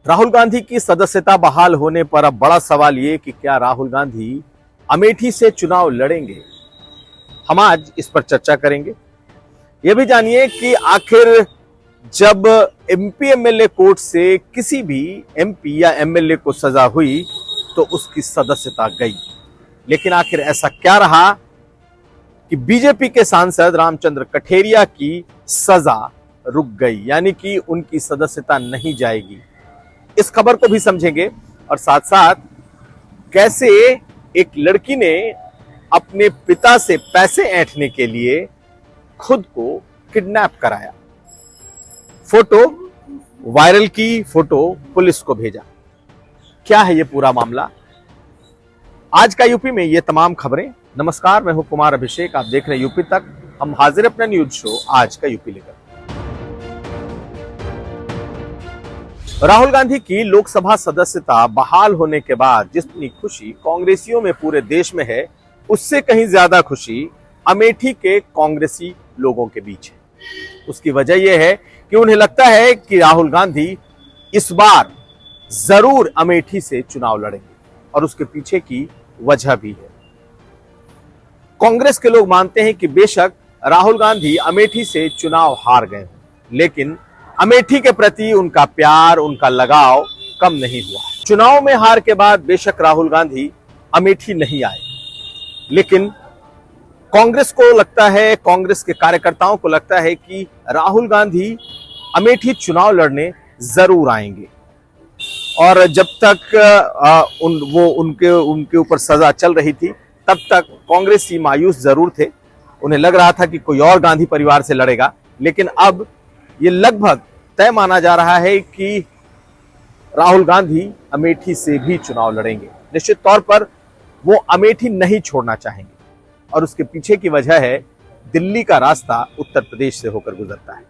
राहुल गांधी की सदस्यता बहाल होने पर अब बड़ा सवाल ये कि क्या राहुल गांधी अमेठी से चुनाव लड़ेंगे। हम आज इस पर चर्चा करेंगे। यह भी जानिए कि आखिर जब एमपी एमएलए कोर्ट से किसी भी एमपी या एमएलए को सजा हुई तो उसकी सदस्यता गई, लेकिन आखिर ऐसा क्या रहा कि बीजेपी के सांसद रामचंद्र कठेरिया की सजा रुक गई, यानी कि उनकी सदस्यता नहीं जाएगी। इस खबर को भी समझेंगे और साथ साथ कैसे एक लड़की ने अपने पिता से पैसे ऐंठने के लिए खुद को किडनैप कराया, फोटो वायरल की, फोटो पुलिस को भेजा। क्या है ये पूरा मामला? आज का यूपी में ये तमाम खबरें। नमस्कार, मैं हूं कुमार अभिषेक, आप देख रहे हैं यूपी तक। हम हाजिर अपना न्यूज शो आज का यूपी लेकर। राहुल गांधी की लोकसभा सदस्यता बहाल होने के बाद जितनी खुशी कांग्रेसियों में पूरे देश में है, उससे कहीं ज्यादा खुशी अमेठी के कांग्रेसी लोगों के बीच है। उसकी वजह यह है कि उन्हें लगता है कि राहुल गांधी इस बार जरूर अमेठी से चुनाव लड़ेंगे और उसके पीछे की वजह भी है। कांग्रेस के लोग मानते हैं कि बेशक राहुल गांधी अमेठी से चुनाव हार गए, लेकिन अमेठी के प्रति उनका प्यार, उनका लगाव कम नहीं हुआ। चुनाव में हार के बाद बेशक राहुल गांधी अमेठी नहीं आए, लेकिन कांग्रेस को लगता है, कांग्रेस के कार्यकर्ताओं को लगता है कि राहुल गांधी अमेठी चुनाव लड़ने जरूर आएंगे। और जब तक उनके ऊपर सजा चल रही थी, तब तक कांग्रेसी मायूस जरूर थे। उन्हें लग रहा था कि कोई और गांधी परिवार से लड़ेगा, लेकिन अब ये लगभग तय माना जा रहा है कि राहुल गांधी अमेठी से भी चुनाव लड़ेंगे। निश्चित तौर पर वो अमेठी नहीं छोड़ना चाहेंगे और उसके पीछे की वजह है दिल्ली का रास्ता उत्तर प्रदेश से होकर गुजरता है।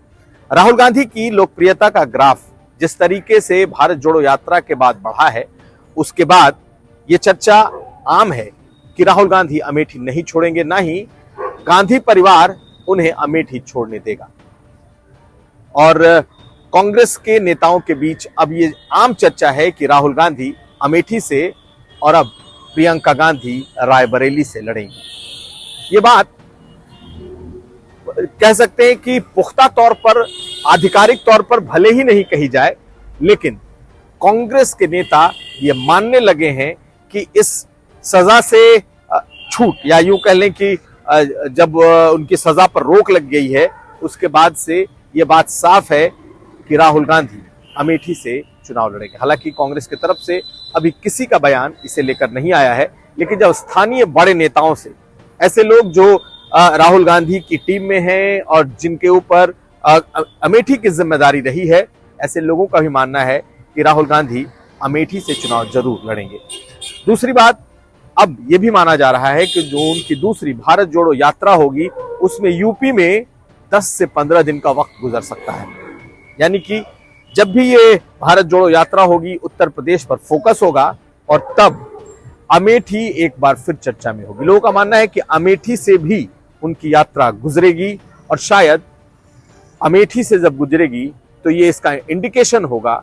राहुल गांधी की लोकप्रियता का ग्राफ जिस तरीके से भारत जोड़ो यात्रा के बाद बढ़ा है, उसके बाद ये चर्चा आम है कि राहुल गांधी अमेठी नहीं छोड़ेंगे, ना ही गांधी परिवार उन्हें अमेठी छोड़ने देगा। और कांग्रेस के नेताओं के बीच अब ये आम चर्चा है कि राहुल गांधी अमेठी से और अब प्रियंका गांधी रायबरेली से लड़ेंगी। ये बात कह सकते हैं कि पुख्ता तौर पर, आधिकारिक तौर पर भले ही नहीं कही जाए, लेकिन कांग्रेस के नेता ये मानने लगे हैं कि इस सजा से छूट, या यूं कह लें कि जब उनकी सजा पर रोक लग गई है, उसके बाद से ये बात साफ है कि राहुल गांधी अमेठी से चुनाव लड़ेंगे। हालांकि कांग्रेस की तरफ से अभी किसी का बयान इसे लेकर नहीं आया है, लेकिन जब स्थानीय बड़े नेताओं से, ऐसे लोग जो राहुल गांधी की टीम में हैं और जिनके ऊपर अमेठी की जिम्मेदारी रही है, ऐसे लोगों का भी मानना है कि राहुल गांधी अमेठी से चुनाव जरूर लड़ेंगे। दूसरी बात, अब यह भी माना जा रहा है कि जो उनकी दूसरी भारत जोड़ो यात्रा होगी, उसमें यूपी में 10 से 15 दिन का वक्त गुजर सकता है। यानी कि जब भी ये भारत जोड़ो यात्रा होगी, उत्तर प्रदेश पर फोकस होगा और तब अमेठी एक बार फिर चर्चा में होगी। लोगों का मानना है कि अमेठी से भी उनकी यात्रा गुजरेगी और शायद अमेठी से जब गुजरेगी तो ये इसका इंडिकेशन होगा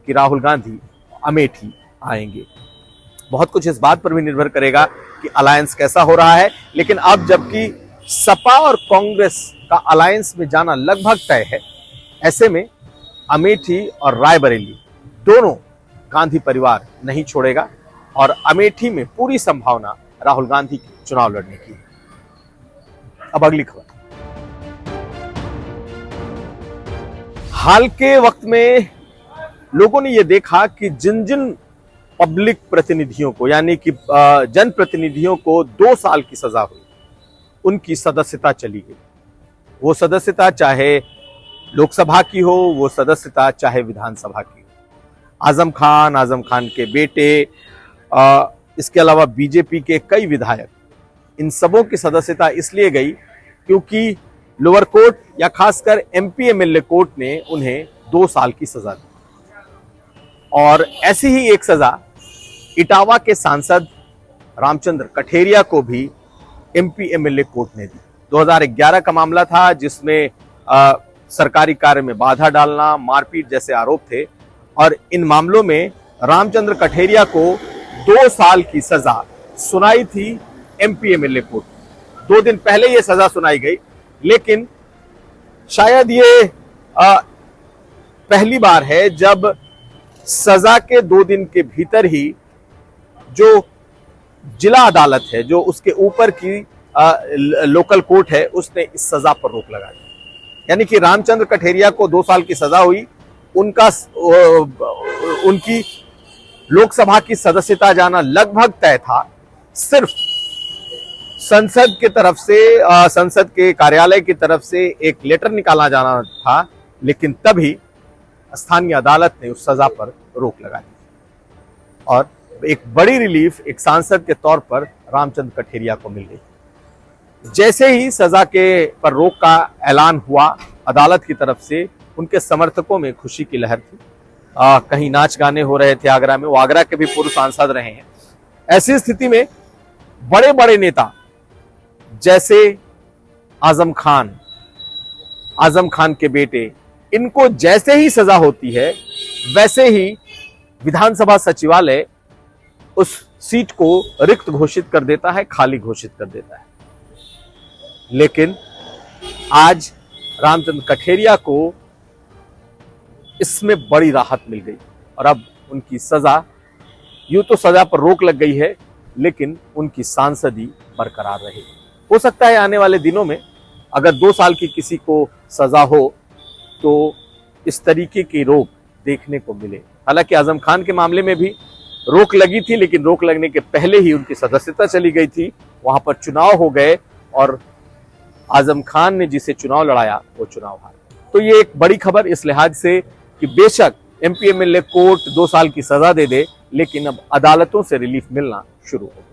कि राहुल गांधी अमेठी आएंगे। बहुत कुछ इस बात पर भी निर्भर करेगा कि अलायंस कैसा हो रहा है, लेकिन अब जबकि सपा और कांग्रेस का अलायंस में जाना लगभग तय है, ऐसे में अमेठी और रायबरेली दोनों गांधी परिवार नहीं छोड़ेगा और अमेठी में पूरी संभावना राहुल गांधी की चुनाव लड़ने की है। अब अगली खबर। हाल के वक्त में लोगों ने यह देखा कि जिन जिन पब्लिक प्रतिनिधियों को, यानी कि जनप्रतिनिधियों को 2 साल की सजा हुई, उनकी सदस्यता चली गई। वो सदस्यता चाहे लोकसभा की हो, वो सदस्यता चाहे विधानसभा की हो। आजम खान के बेटे, इसके अलावा बीजेपी के कई विधायक, इन सबों की सदस्यता इसलिए गई क्योंकि लोअर कोर्ट या खासकर एमपी एमएलए कोर्ट ने उन्हें 2 साल की सजा दी। और ऐसी ही एक सजा इटावा के सांसद रामचंद्र कठेरिया को भी एमपी एमएलए कोर्ट ने दी। 2011 का मामला था जिसमें सरकारी कार्य में बाधा डालना, मारपीट जैसे आरोप थे और इन मामलों में रामचंद्र कठेरिया को 2 साल की सजा सुनाई थी एमपी एमएलए कोर्ट। 2 दिन पहले यह सजा सुनाई गई, लेकिन शायद ये पहली बार है जब सजा के 2 दिन के भीतर ही जो जिला अदालत है, जो उसके ऊपर की लोकल कोर्ट है, उसने इस सजा पर रोक लगा दी। यानी कि रामचंद्र कठेरिया को 2 साल की सजा हुई, उनकी लोकसभा की सदस्यता जाना लगभग तय था। सिर्फ संसद के तरफ से, संसद के कार्यालय की तरफ से एक लेटर निकाला जाना था, लेकिन तभी स्थानीय अदालत ने उस सजा पर रोक लगा दी और एक बड़ी रिलीफ एक सांसद के तौर पर रामचंद्र कठेरिया को मिल गई। जैसे ही सजा के पर रोक का ऐलान हुआ अदालत की तरफ से, उनके समर्थकों में खुशी की लहर थी। कहीं नाच गाने हो रहे थे आगरा में। वो आगरा के भी पूर्व सांसद रहे हैं। ऐसी स्थिति में बड़े बड़े नेता जैसे आजम खान के बेटे, इनको जैसे ही सजा होती है वैसे ही विधानसभा सचिवालय उस सीट को रिक्त घोषित कर देता है, खाली घोषित कर देता है। लेकिन आज रामचंद्र कठेरिया को इसमें बड़ी राहत मिल गई और अब उनकी सजा, यूं तो सजा पर रोक लग गई है, लेकिन उनकी सांसदी बरकरार रहेगी। हो सकता है आने वाले दिनों में अगर 2 साल की किसी को सजा हो तो इस तरीके की रोक देखने को मिले। हालांकि आजम खान के मामले में भी रोक लगी थी, लेकिन रोक लगने के पहले ही उनकी सदस्यता चली गई थी। वहां पर चुनाव हो गए और आजम खान ने जिसे चुनाव लड़ाया वो चुनाव हार। तो ये एक बड़ी खबर इस लिहाज से कि बेशक एमपी एमएलए कोर्ट 2 साल की सजा दे दे, लेकिन अब अदालतों से रिलीफ मिलना शुरू हो गया।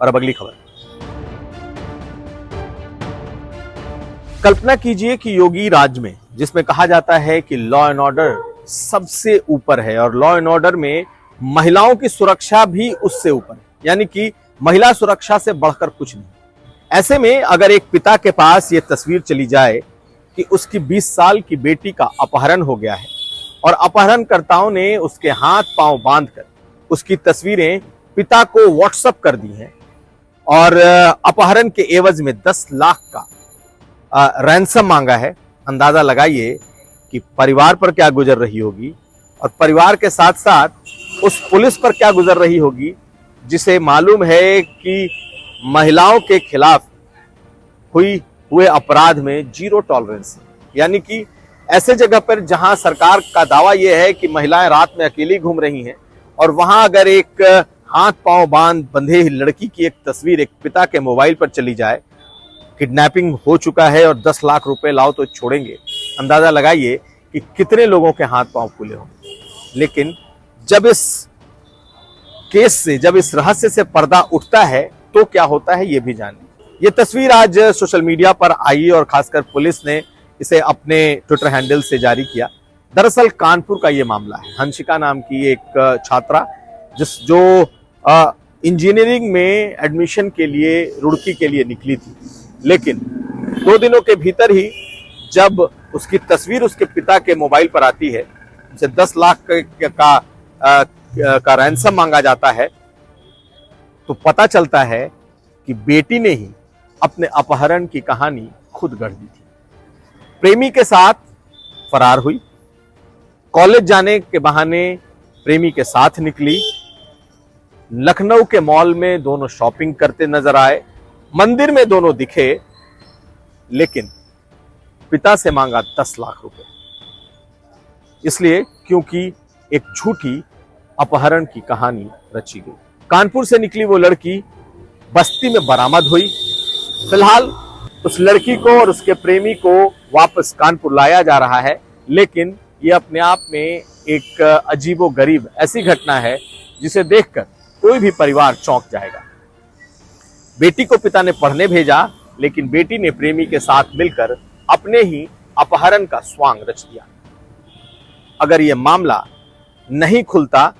और अब अगली खबर। कल्पना कीजिए कि योगी राज्य में, जिसमें कहा जाता है कि लॉ एंड ऑर्डर सबसे ऊपर है और लॉ एंड ऑर्डर में महिलाओं की सुरक्षा भी उससे ऊपर है, यानी कि महिला सुरक्षा से बढ़कर कुछ नहीं। ऐसे में अगर एक पिता के पास ये तस्वीर चली जाए कि उसकी 20 साल की बेटी का अपहरण हो गया है और अपहरणकर्ताओं ने उसके हाथ पांव बांधकर उसकी तस्वीरें पिता को व्हाट्सएप कर दी हैं और अपहरण के एवज में 10 लाख का रैंसम मांगा है, अंदाजा लगाइए कि परिवार पर क्या गुजर रही होगी और परिवार के साथ साथ उस पुलिस पर क्या गुजर रही होगी जिसे मालूम है कि महिलाओं के खिलाफ हुए अपराध में 0 टॉलरेंस है। यानी कि ऐसे जगह पर जहां सरकार का दावा यह है कि महिलाएं रात में अकेली घूम रही हैं और वहां अगर एक हाथ पांव बंधे लड़की की एक तस्वीर एक पिता के मोबाइल पर चली जाए, किडनैपिंग हो चुका है और 10 लाख रुपए लाओ तो छोड़ेंगे, अंदाजा लगाइए कि कितने लोगों के हाथ पांव फूले होंगे। लेकिन जब इस केस से, जब इस रहस्य से पर्दा उठता है तो क्या होता है ये भी जानिए। ये तस्वीर आज सोशल मीडिया पर आई और खासकर पुलिस ने इसे अपने ट्विटर हैंडल से जारी किया। दरअसल कानपुर का ये मामला है। हंसिका नाम की एक छात्रा जो इंजीनियरिंग में एडमिशन के लिए रुड़की के लिए निकली थी, लेकिन 2 दिनों के भीतर ही जब उसकी तस्वीर उसके पिता के मोबाइल पर आती है, उसे 10 लाख का रैंसम मांगा जाता है, तो पता चलता है कि बेटी ने ही अपने अपहरण की कहानी खुद गढ़ दी थी। प्रेमी के साथ फरार हुई, कॉलेज जाने के बहाने प्रेमी के साथ निकली, लखनऊ के मॉल में दोनों शॉपिंग करते नजर आए, मंदिर में दोनों दिखे, लेकिन पिता से मांगा 10 लाख रुपए, इसलिए क्योंकि एक झूठी अपहरण की कहानी रची गई। कानपुर से निकली वो लड़की बस्ती में बरामद हुई। फिलहाल उस लड़की को और उसके प्रेमी को वापस कानपुर लाया जा रहा है, लेकिन ये अपने आप में एक अजीबोगरीब ऐसी घटना है जिसे देखकर कोई भी परिवार चौंक जाएगा। बेटी को पिता ने पढ़ने भेजा, लेकिन बेटी ने प्रेमी के साथ मिलकर अपने ही अपहरण का स्वांग रच दिया। अगर यह मामला नहीं खुलता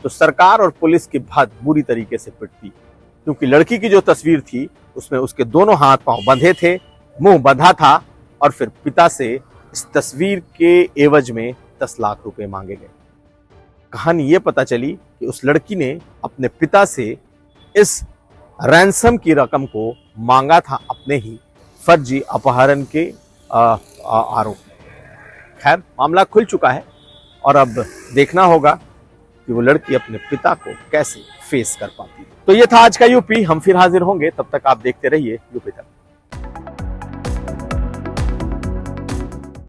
तो सरकार और पुलिस की बात बुरी तरीके से पिटती, क्योंकि लड़की की जो तस्वीर थी उसमें उसके दोनों हाथ पांव बंधे थे, मुंह बंधा था और फिर पिता से इस तस्वीर के एवज में 10 लाख रुपए मांगे गए। कहानी ये पता चली कि उस लड़की ने अपने पिता से इस रैंसम की रकम को मांगा था अपने ही फर्जी अपहरण के आरोप में। खैर, मामला खुल चुका है और अब देखना होगा कि वो लड़की अपने पिता को कैसे फेस कर पाती है। तो ये था आज का यूपी। हम फिर हाजिर होंगे, तब तक आप देखते रहिए यूपी तक।